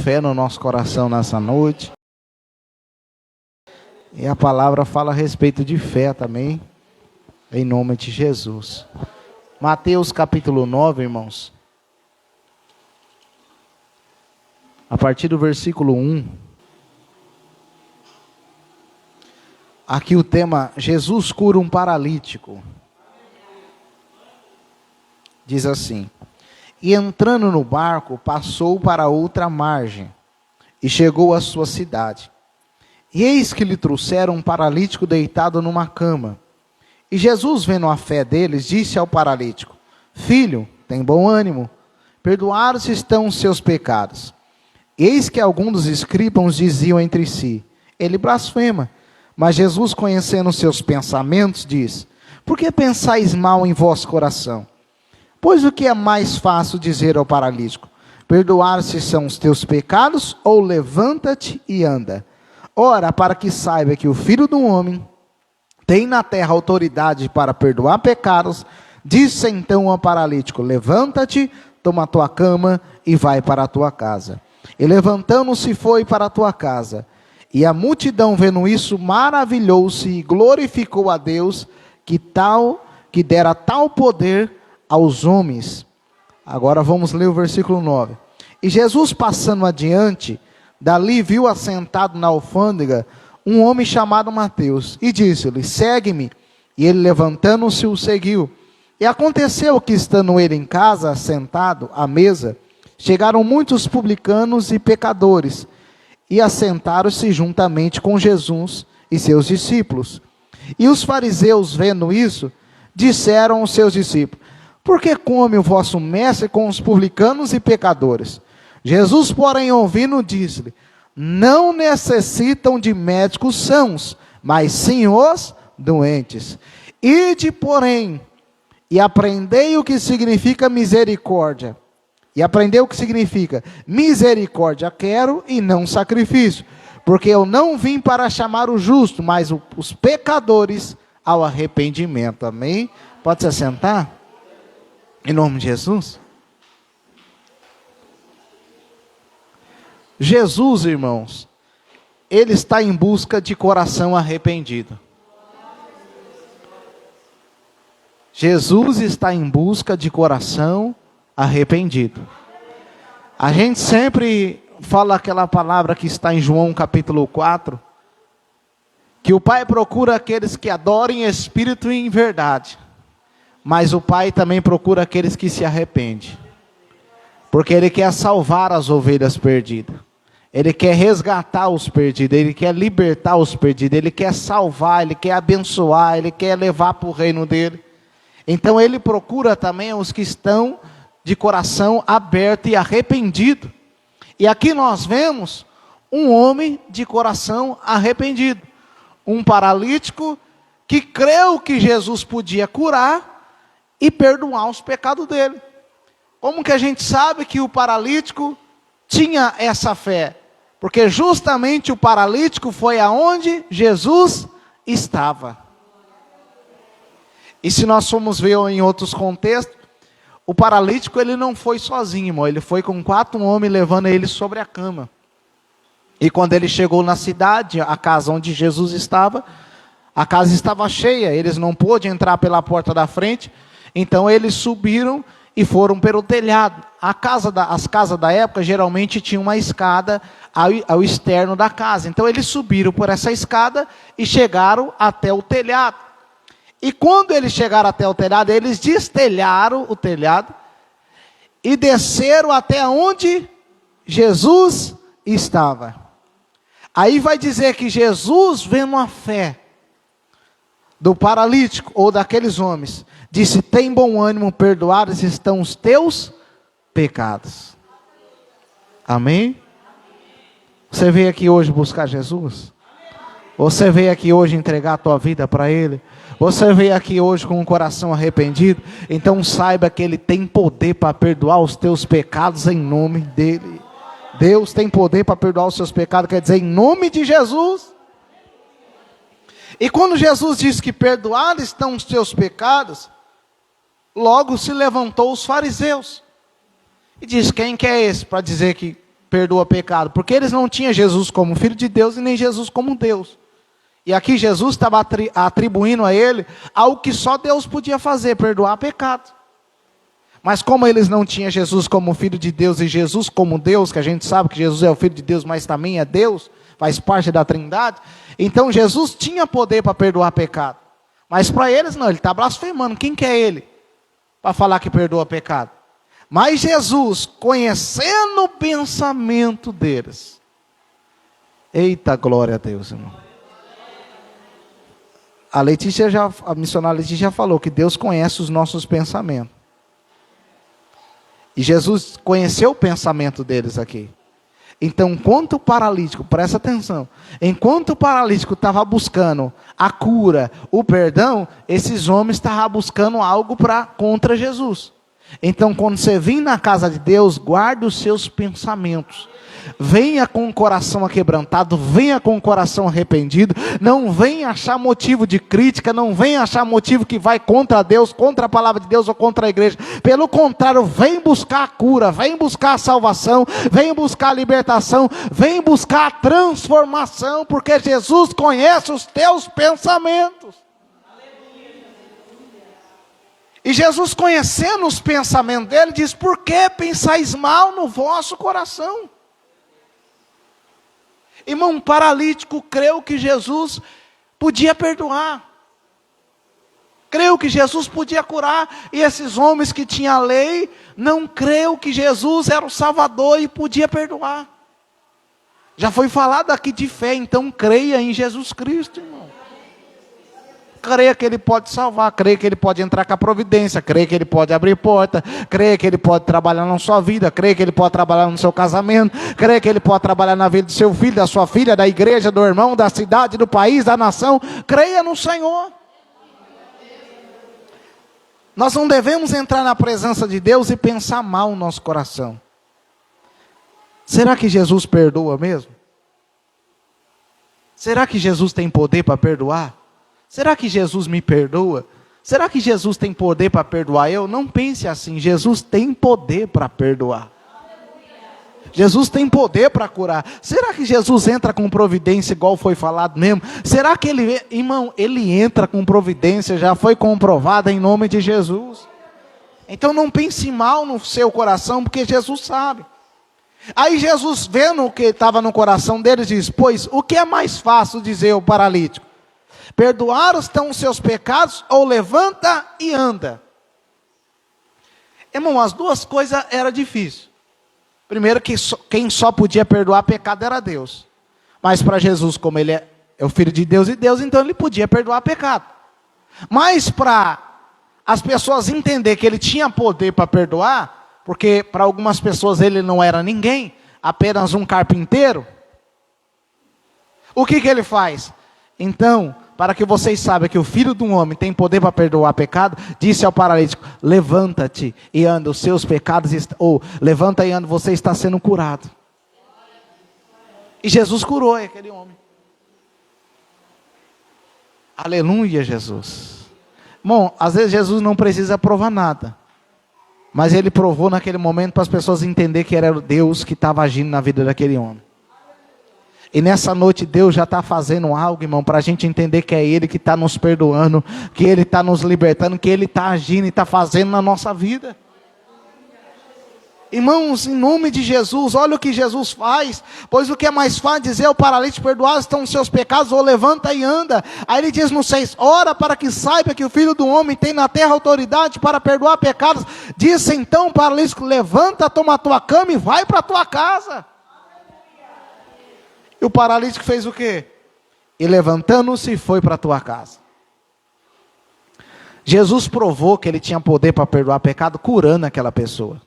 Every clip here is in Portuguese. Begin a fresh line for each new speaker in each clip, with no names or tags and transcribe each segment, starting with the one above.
fé no nosso coração nessa noite. E a palavra fala a respeito de fé também, em nome de Jesus. Mateus capítulo 9, irmãos. A partir do versículo 1. Aqui o tema, Jesus cura um paralítico. Diz assim: e entrando no barco, passou para outra margem, e chegou à sua cidade. E eis que lhe trouxeram um paralítico deitado numa cama. E Jesus, vendo a fé deles, disse ao paralítico: filho, tem bom ânimo, perdoados estão os seus pecados. Eis que alguns dos escribas diziam entre si: ele blasfema. Mas Jesus, conhecendo os seus pensamentos, diz: por que pensais mal em vosso coração? Pois o que é mais fácil dizer ao paralítico: perdoar-se são os teus pecados, ou levanta-te e anda? Ora, para que saiba que o Filho do Homem tem na terra autoridade para perdoar pecados, disse então ao paralítico: levanta-te, toma a tua cama e vai para a tua casa. E levantando-se foi para a tua casa. E a multidão, vendo isso, maravilhou-se e glorificou a Deus que dera tal poder aos homens. Agora vamos ler o versículo 9. E Jesus, passando adiante, dali viu assentado na alfândega um homem chamado Mateus, e disse-lhe: segue-me. E ele, levantando-se, o seguiu. E aconteceu que, estando ele em casa, sentado à mesa, chegaram muitos publicanos e pecadores, e assentaram-se juntamente com Jesus e seus discípulos. E os fariseus, vendo isso, disseram aos seus discípulos: por que come o vosso mestre com os publicanos e pecadores? Jesus, porém, ouvindo, disse-lhe: não necessitam de médicos sãos, mas sim os doentes. Ide, porém, e aprendei o que significa misericórdia. E aprendeu o que significa misericórdia quero e não sacrifício, porque eu não vim para chamar o justo, mas os pecadores ao arrependimento. Amém? Pode se assentar? Em nome de Jesus. Jesus, irmãos, ele está em busca de coração arrependido. Jesus está em busca de coração arrependido. A gente sempre fala aquela palavra que está em João capítulo 4, que o Pai procura aqueles que adorem em espírito e em verdade, mas o Pai também procura aqueles que se arrependem, porque Ele quer salvar as ovelhas perdidas, Ele quer resgatar os perdidos, Ele quer libertar os perdidos, Ele quer salvar, Ele quer abençoar, Ele quer levar para o reino dEle. Então Ele procura também os que estão de coração aberto e arrependido. E aqui nós vemos um homem de coração arrependido, um paralítico que creu que Jesus podia curar e perdoar os pecados dele. Como que a gente sabe que o paralítico tinha essa fé? Porque justamente o paralítico foi aonde Jesus estava. E se nós formos ver em outros contextos, o paralítico ele não foi sozinho, irmão. Ele foi com 4 homens levando ele sobre a cama. E quando ele chegou na cidade, a casa onde Jesus estava, a casa estava cheia. Eles não pôde entrar pela porta da frente. Então eles subiram e foram pelo telhado. As casas da época geralmente tinham uma escada ao externo da casa. Então eles subiram por essa escada e chegaram até o telhado. E quando eles chegaram até o telhado, eles destelharam o telhado e desceram até onde Jesus estava. Aí vai dizer que Jesus, vendo a fé do paralítico ou daqueles homens, disse: tem bom ânimo, perdoados estão os teus pecados. Amém? Você veio aqui hoje buscar Jesus? Você veio aqui hoje entregar a tua vida para Ele? Você veio aqui hoje com um coração arrependido? Então saiba que Ele tem poder para perdoar os teus pecados em nome dEle. Deus tem poder para perdoar os seus pecados, quer dizer, em nome de Jesus. E quando Jesus disse que perdoados estão os teus pecados, logo se levantou os fariseus. E disse: quem que é esse para dizer que perdoa pecado? Porque eles não tinham Jesus como Filho de Deus e nem Jesus como Deus. E aqui Jesus estava atribuindo a ele algo que só Deus podia fazer, perdoar pecado. Mas como eles não tinham Jesus como Filho de Deus e Jesus como Deus, que a gente sabe que Jesus é o Filho de Deus, mas também é Deus, faz parte da Trindade, então Jesus tinha poder para perdoar pecado. Mas para eles não, ele está blasfemando. Quem que é ele para falar que perdoa pecado? Mas Jesus, conhecendo o pensamento deles. Eita, glória a Deus, irmão. A missionária Letícia já falou que Deus conhece os nossos pensamentos. E Jesus conheceu o pensamento deles aqui. Então, enquanto o paralítico, presta atenção, enquanto o paralítico estava buscando a cura, o perdão, esses homens estavam buscando algo contra Jesus. Então, quando você vir na casa de Deus, guarde os seus pensamentos. Venha com o coração aquebrantado, venha com o coração arrependido, não venha achar motivo de crítica, não venha achar motivo que vai contra Deus, contra a palavra de Deus ou contra a igreja. Pelo contrário, vem buscar a cura, vem buscar a salvação, vem buscar a libertação, vem buscar a transformação, porque Jesus conhece os teus pensamentos. E Jesus, conhecendo os pensamentos dele, diz: por que pensais mal no vosso coração? Irmão, um paralítico creu que Jesus podia perdoar. Creu que Jesus podia curar. E esses homens que tinham a lei, não creu que Jesus era o Salvador e podia perdoar. Já foi falado aqui de fé, então creia em Jesus Cristo, irmão. Creia que Ele pode salvar, creia que Ele pode entrar com a providência, creia que Ele pode abrir porta, creia que Ele pode trabalhar na sua vida, creia que Ele pode trabalhar no seu casamento, creia que Ele pode trabalhar na vida do seu filho, da sua filha, da igreja, do irmão, da cidade, do país, da nação. Creia no Senhor. Nós não devemos entrar na presença de Deus e pensar mal no nosso coração. Será que Jesus perdoa mesmo? Será que Jesus tem poder para perdoar? Será que Jesus me perdoa? Será que Jesus tem poder para perdoar eu? Não pense assim, Jesus tem poder para perdoar. Jesus tem poder para curar. Será que Jesus entra com providência igual foi falado mesmo? Será que ele, irmão, ele entra com providência, já foi comprovado em nome de Jesus. Então não pense mal no seu coração, porque Jesus sabe. Aí Jesus, vendo o que estava no coração deles, diz: pois o que é mais fácil, dizer o paralítico? Perdoar estão os seus pecados, ou levanta e anda? Irmão, as duas coisas eram difíceis. Primeiro, que quem só podia perdoar pecado era Deus. Mas para Jesus, como Ele é o Filho de Deus e Deus, então Ele podia perdoar pecado. Mas para as pessoas entenderem que Ele tinha poder para perdoar, porque para algumas pessoas Ele não era ninguém, apenas um carpinteiro, o que Ele faz? Então, para que vocês saibam que o Filho do Homem tem poder para perdoar pecado, disse ao paralítico: levanta-te e anda, os seus pecados, ou levanta e anda, você está sendo curado. E Jesus curou aquele homem. Aleluia, Jesus. Bom, às vezes Jesus não precisa provar nada, mas Ele provou naquele momento para as pessoas entenderem que era o Deus que estava agindo na vida daquele homem. E nessa noite Deus já está fazendo algo, irmão, para a gente entender que é Ele que está nos perdoando, que Ele está nos libertando, que Ele está agindo e está fazendo na nossa vida. Irmãos, em nome de Jesus, olha o que Jesus faz. Pois o que é mais fácil dizer ao paralítico: perdoados estão os seus pecados, ou levanta e anda. Aí Ele diz no 6, ora para que saiba que o Filho do Homem tem na terra autoridade para perdoar pecados. Disse então o paralítico: levanta, toma a tua cama e vai para a tua casa. E o paralítico fez o quê? E levantando-se, foi para a tua casa. Jesus provou que Ele tinha poder para perdoar pecado, curando aquela pessoa.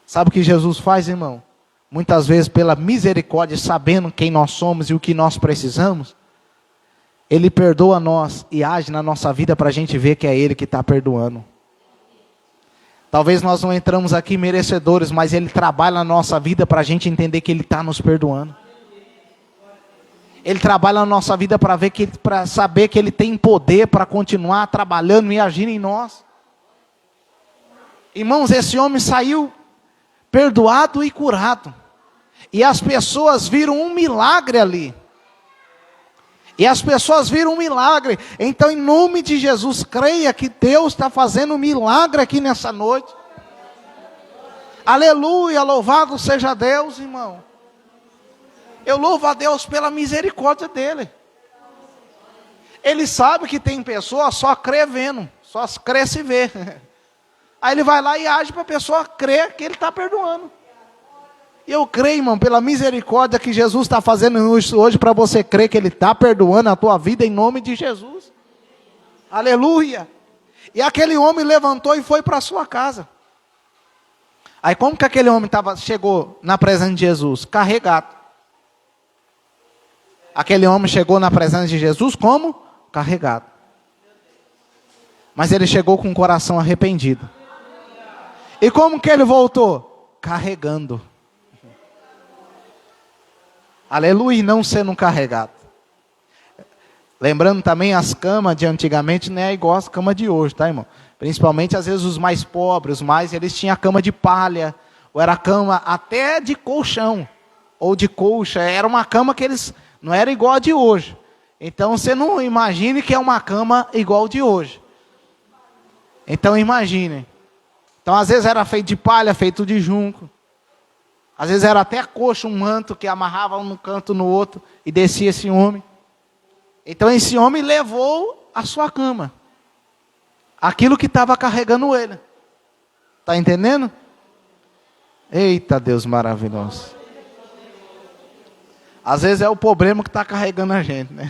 Sabe o que Jesus faz, irmão? Muitas vezes, pela misericórdia, sabendo quem nós somos e o que nós precisamos, Ele perdoa nós e age na nossa vida para a gente ver que é Ele que está perdoando. Talvez nós não entramos aqui merecedores, mas Ele trabalha na nossa vida para a gente entender que Ele está nos perdoando. Ele trabalha na nossa vida para saber que Ele tem poder para continuar trabalhando e agindo em nós. Irmãos, esse homem saiu perdoado e curado. E as pessoas viram um milagre ali. E as pessoas viram um milagre. Então, em nome de Jesus, creia que Deus está fazendo um milagre aqui nessa noite. Aleluia, louvado seja Deus, irmão. Eu louvo a Deus pela misericórdia dele. Ele sabe que tem pessoas só crê vendo, só crê se vê. Aí ele vai lá e age para a pessoa crer que ele está perdoando. E eu creio, irmão, pela misericórdia que Jesus está fazendo isso hoje, para você crer que ele está perdoando a tua vida em nome de Jesus. Aleluia. E aquele homem levantou e foi para a sua casa. Aí como que aquele homem chegou na presença de Jesus? Carregado. Aquele homem chegou na presença de Jesus como? Carregado. Mas ele chegou com o coração arrependido. E como que ele voltou? Carregando. Aleluia, e não sendo carregado. Lembrando também, as camas de antigamente não é igual as camas de hoje, tá, irmão? Principalmente, às vezes, os mais pobres, eles tinham a cama de palha, ou era cama até de colchão, ou de colcha. Era uma cama que eles, não era igual a de hoje. Então, você não imagine que é uma cama igual de hoje. Então, imagine. Então, às vezes, era feito de palha, feito de junco. Às vezes, era até coxa, um manto que amarrava um no canto no outro, e descia esse homem. Então, esse homem levou a sua cama. Aquilo que estava carregando ele. Está entendendo? Eita, Deus maravilhoso. Às vezes é o problema que está carregando a gente, né?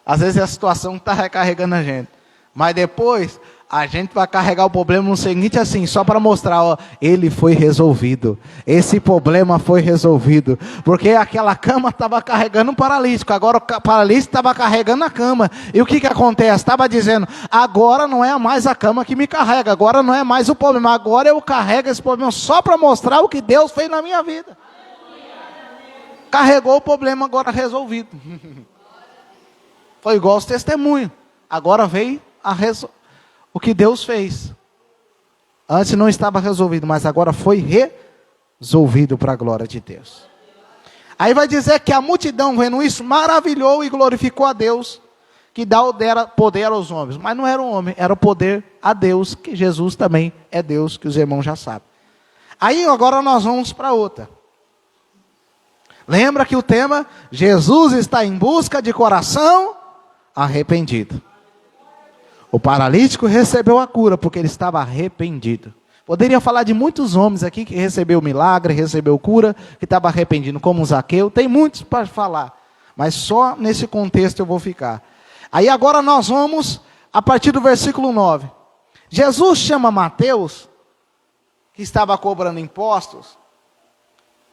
Às vezes é a situação que está recarregando a gente. Mas depois, a gente vai carregar o problema no seguinte assim, só para mostrar, ó, ele foi resolvido. Esse problema foi resolvido. Porque aquela cama estava carregando um paralítico, agora o paralítico estava carregando a cama. E o que acontece? Estava dizendo, agora não é mais a cama que me carrega, agora não é mais o problema, agora eu carrego esse problema só para mostrar o que Deus fez na minha vida. Carregou o problema, agora resolvido. Foi igual os testemunhos. Agora veio o que Deus fez. Antes não estava resolvido, mas agora foi resolvido para a glória de Deus. Aí vai dizer que a multidão vendo isso, maravilhou e glorificou a Deus, que dera poder aos homens. Mas não era um homem, era o poder a Deus, que Jesus também é Deus, que os irmãos já sabem. Aí agora nós vamos para outra. Lembra que o tema, Jesus está em busca de coração arrependido. O paralítico recebeu a cura porque ele estava arrependido. Poderia falar de muitos homens aqui que recebeu milagre, recebeu cura, que estava arrependido, como Zaqueu. Tem muitos para falar, mas só nesse contexto eu vou ficar. Aí agora nós vamos, a partir do versículo 9. Jesus chama Mateus, que estava cobrando impostos,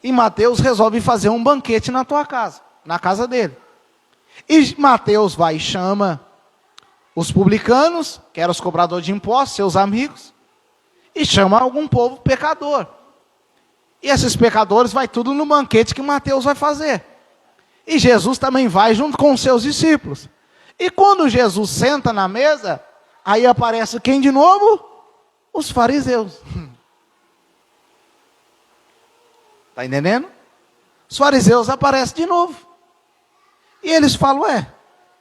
e Mateus resolve fazer um banquete na tua casa, na casa dele. E Mateus vai e chama os publicanos, que eram os cobradores de impostos, seus amigos, e chama algum povo pecador. E esses pecadores vai tudo no banquete que Mateus vai fazer. E Jesus também vai junto com os seus discípulos. E quando Jesus senta na mesa, aí aparece quem de novo? Os fariseus. Está entendendo? Os fariseus aparecem de novo. E eles falam,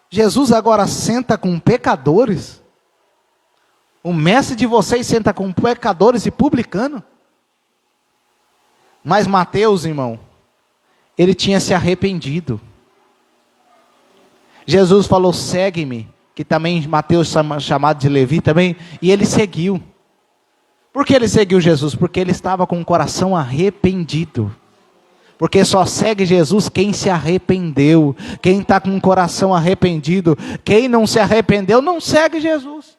Jesus agora senta com pecadores? O mestre de vocês senta com pecadores e publicanos? Mas Mateus, irmão, ele tinha se arrependido. Jesus falou, segue-me, que também Mateus chamado de Levi também, e ele seguiu. Por que ele seguiu Jesus? Porque ele estava com o coração arrependido. Porque só segue Jesus quem se arrependeu, quem está com o coração arrependido. Quem não se arrependeu não segue Jesus.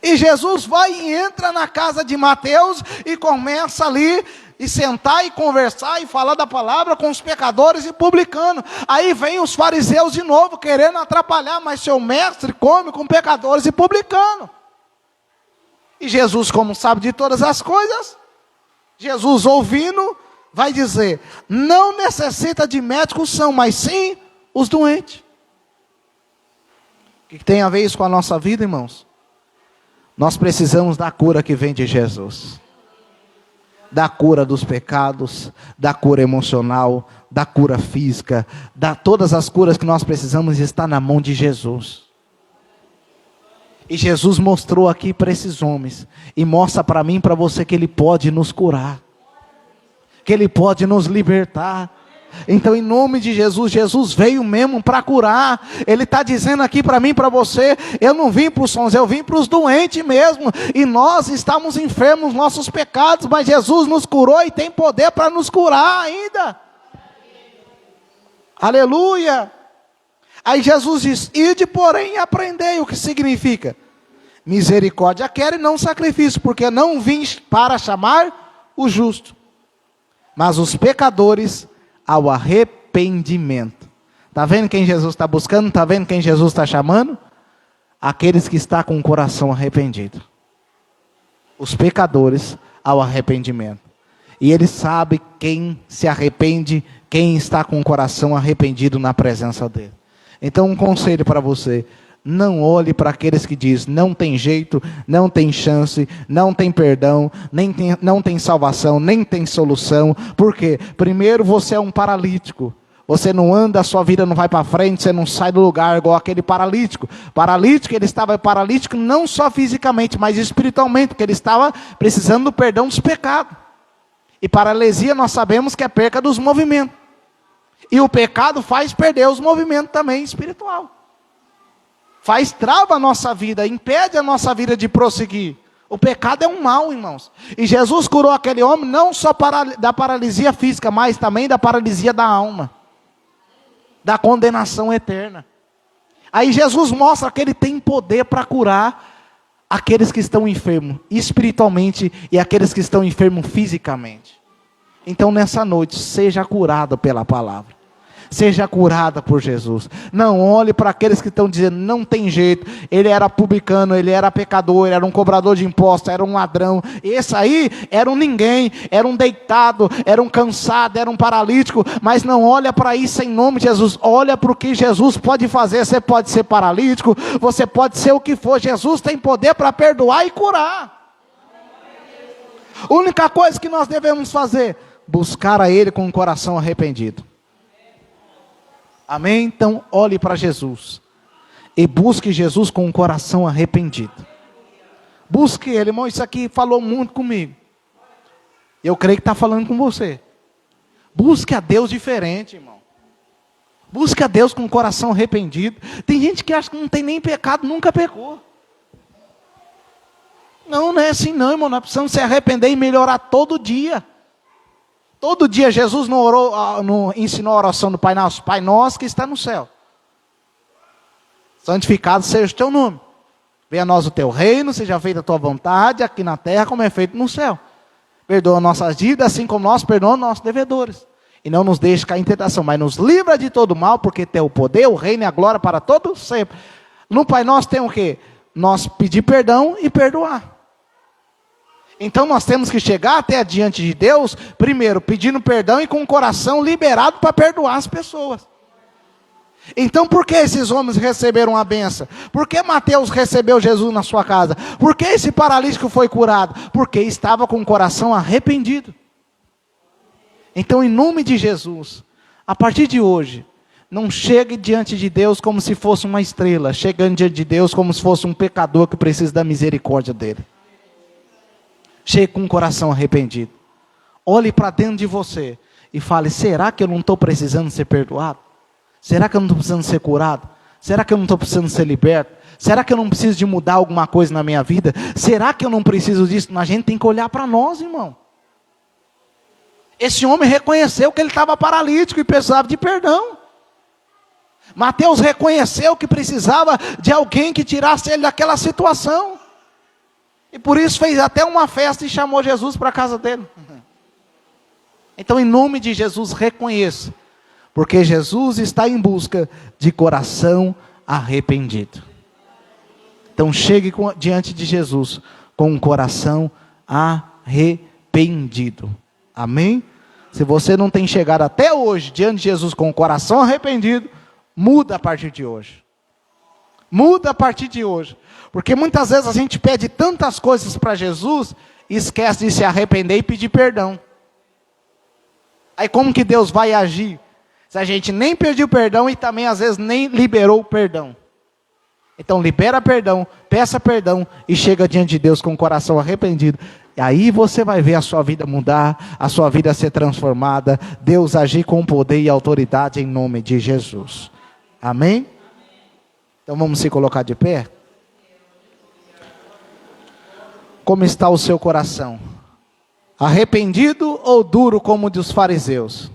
E Jesus vai e entra na casa de Mateus e começa ali e sentar e conversar e falar da palavra com os pecadores e publicanos. Aí vem os fariseus de novo querendo atrapalhar, mas seu mestre come com pecadores e publicanos. E Jesus, como sabe de todas as coisas, Jesus ouvindo, vai dizer, não necessita de médicos são, mas sim os doentes. O que tem a ver isso com a nossa vida, irmãos? Nós precisamos da cura que vem de Jesus. da cura dos pecados, da cura emocional, da cura física, todas as curas que nós precisamos está na mão de Jesus. E Jesus mostrou aqui para esses homens, e mostra para mim e para você que Ele pode nos curar, que Ele pode nos libertar. Então, em nome de Jesus, Jesus veio mesmo para curar. Ele está dizendo aqui para mim e para você, eu não vim para os sons, eu vim para os doentes mesmo. E nós estamos enfermos nos nossos pecados, mas Jesus nos curou e tem poder para nos curar ainda. Aleluia. Aí Jesus diz, ide porém e aprendei. O que significa? Misericórdia quero e não sacrifício, porque não vim para chamar o justo, mas os pecadores ao arrependimento. Está vendo quem Jesus está buscando? Está vendo quem Jesus está chamando? Aqueles que estão com o coração arrependido. Os pecadores ao arrependimento. E Ele sabe quem se arrepende, quem está com o coração arrependido na presença dEle. Então, um conselho para você: não olhe para aqueles que dizem, não tem jeito, não tem chance, não tem perdão, não tem salvação, nem tem solução. Por quê? Primeiro, você é um paralítico. Você não anda, a sua vida não vai para frente, você não sai do lugar igual aquele paralítico. Paralítico, ele estava paralítico não só fisicamente, mas espiritualmente, porque ele estava precisando do perdão dos pecados. E paralisia nós sabemos que é perca dos movimentos. E o pecado faz perder os movimentos também espiritual. Faz trava a nossa vida, impede a nossa vida de prosseguir. O pecado é um mal, irmãos. E Jesus curou aquele homem não só da paralisia física, mas também da paralisia da alma. Da condenação eterna. Aí Jesus mostra que Ele tem poder para curar aqueles que estão enfermos espiritualmente e aqueles que estão enfermos fisicamente. Então nessa noite, seja curado pela palavra. Seja curada por Jesus. Não olhe para aqueles que estão dizendo, não tem jeito, ele era publicano, ele era pecador, ele era um cobrador de impostos, era um ladrão. Esse aí era um ninguém, era um deitado, era um cansado, era um paralítico. Mas não olha para isso em nome de Jesus. Olha para o que Jesus pode fazer. Você pode ser paralítico, você pode ser o que for. Jesus tem poder para perdoar e curar. A única coisa que nós devemos fazer, buscar a Ele com o coração arrependido. Amém? Então olhe para Jesus e busque Jesus com o coração arrependido. Busque Ele, irmão. Isso aqui falou muito comigo. Eu creio que está falando com você. Busque a Deus diferente, irmão. Busque a Deus com o coração arrependido. Tem gente que acha que não tem nem pecado, nunca pecou. Não é assim não, irmão. Nós precisamos se arrepender e melhorar todo dia. Todo dia Jesus não ensinou a oração do Pai Nosso. Pai Nosso que está no céu. Santificado seja o teu nome. Venha a nós o teu reino, seja feita a tua vontade, aqui na terra como é feito no céu. Perdoa nossas dívidas, assim como nós perdoamos nossos devedores. E não nos deixe cair em tentação, mas nos livra de todo mal, porque teu o poder, o reino e a glória para todos sempre. No Pai Nosso tem o quê? Nós pedir perdão e perdoar. Então nós temos que chegar até diante de Deus, primeiro pedindo perdão e com o coração liberado para perdoar as pessoas. Então por que esses homens receberam a benção? Por que Mateus recebeu Jesus na sua casa? Por que esse paralítico foi curado? Porque estava com o coração arrependido. Então em nome de Jesus, a partir de hoje, não chegue diante de Deus como se fosse uma estrela, chegando diante de Deus como se fosse um pecador que precisa da misericórdia dele. Chegue com o coração arrependido. Olhe para dentro de você e fale, será que eu não estou precisando ser perdoado? Será que eu não estou precisando ser curado? Será que eu não estou precisando ser liberto? Será que eu não preciso de mudar alguma coisa na minha vida? Será que eu não preciso disso? A gente tem que olhar para nós, irmão. Esse homem reconheceu que ele estava paralítico e precisava de perdão. Mateus reconheceu que precisava de alguém que tirasse ele daquela situação. E por isso fez até uma festa e chamou Jesus para a casa dele. Então em nome de Jesus reconheça. Porque Jesus está em busca de coração arrependido. Então chegue diante de Jesus com um coração arrependido. Amém? Se você não tem chegado até hoje diante de Jesus com o coração arrependido, muda a partir de hoje. Muda a partir de hoje. Porque muitas vezes a gente pede tantas coisas para Jesus esquece de se arrepender e pedir perdão. Aí como que Deus vai agir? Se a gente nem pediu perdão e também às vezes nem liberou o perdão. Então libera perdão, peça perdão e chega diante de Deus com o coração arrependido. E aí você vai ver a sua vida mudar, a sua vida ser transformada, Deus agir com poder e autoridade em nome de Jesus. Amém? Então vamos se colocar de pé? Como está o seu coração? Arrependido ou duro como o dos fariseus?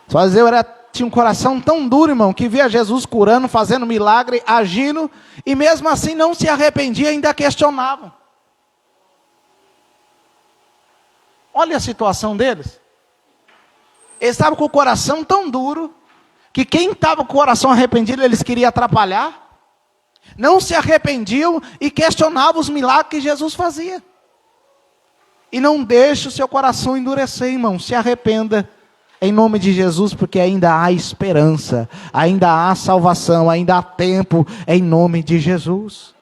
Os fariseus tinham um coração tão duro, irmão, que via Jesus curando, fazendo milagre, agindo, e mesmo assim não se arrependia, ainda questionavam. Olha a situação deles. Eles estavam com o coração tão duro, que quem estava com o coração arrependido, eles queriam atrapalhar. Não se arrependiam e questionavam os milagres que Jesus fazia. E não deixe o seu coração endurecer, irmão. Se arrependa em nome de Jesus, porque ainda há esperança, ainda há salvação, ainda há tempo em nome de Jesus.